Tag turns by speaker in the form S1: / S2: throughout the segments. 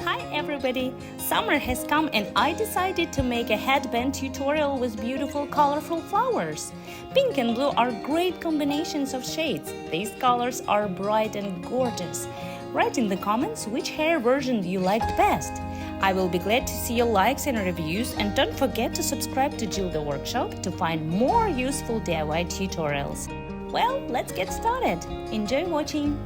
S1: Hi everybody! Summer has come and I decided to make a headband tutorial with beautiful colorful flowers. Pink and blue are great combinations of shades. These colors are bright and gorgeous. Write in the comments which hair version you liked best. I will be glad to see your likes and reviews, and don't forget to subscribe to Gilda Workshop to find more useful DIY tutorials. Well, let's get started. Enjoy watching!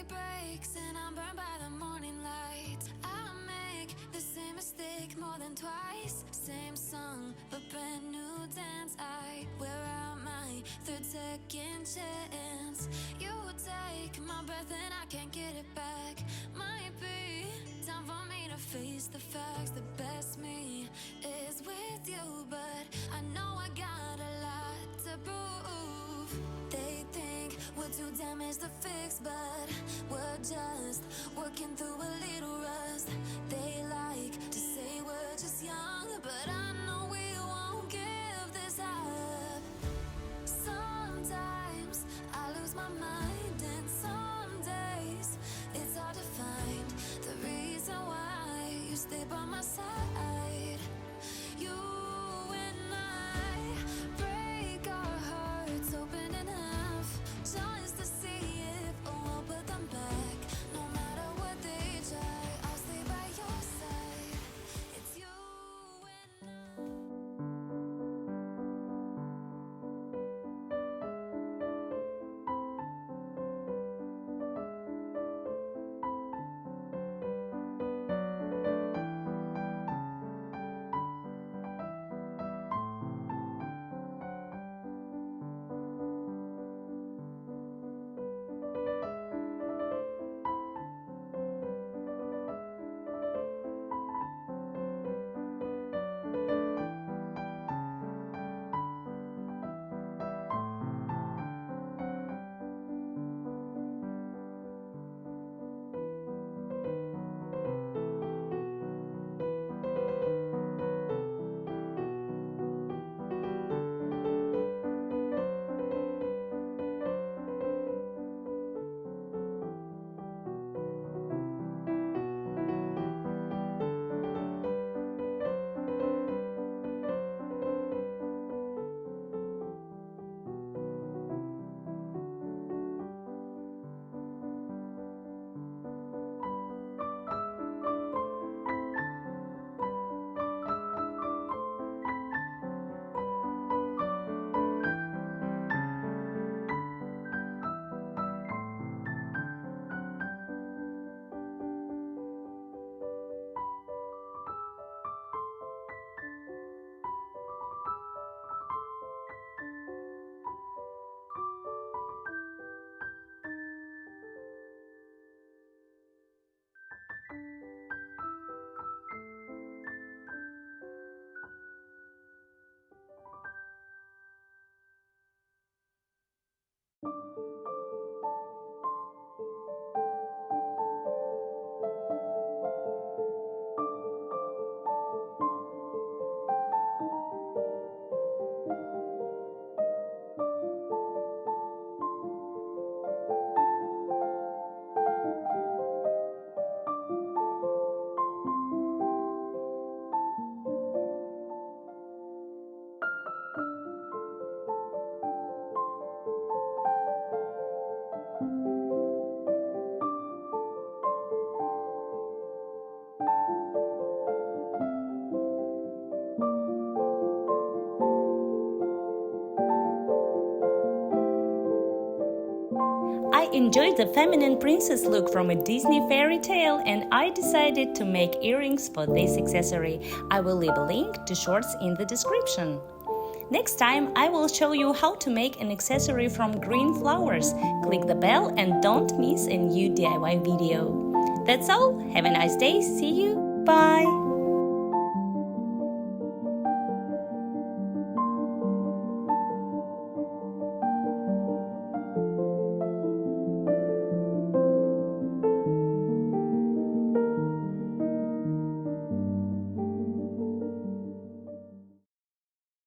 S2: Breaks and I'm burned by the morning light. I make the same mistake more than twice. Same song, but brand new dance. I wear out my third second chance. You take my breath and I can't get it back. Might be time for me to face the facts. The best me is with you, but I know I got a lot to prove. They think we're too damaged to fix, but we're just working through a little rust. They like to say we're just young, but I know we won't give this up. Sometimes I lose my mind, and some days it's hard to find the reason why you stay by my side. You and I break our hearts open in half, just to see if we'll put them back. No matter what they try, I'll
S1: enjoyed the feminine princess look from a Disney fairy tale and I decided to make earrings for this accessory. I will leave a link to shorts in the description. Next time, I will show you how to make an accessory from green flowers. Click the bell and don't miss a new DIY video. That's all. Have a nice day. See you. Bye.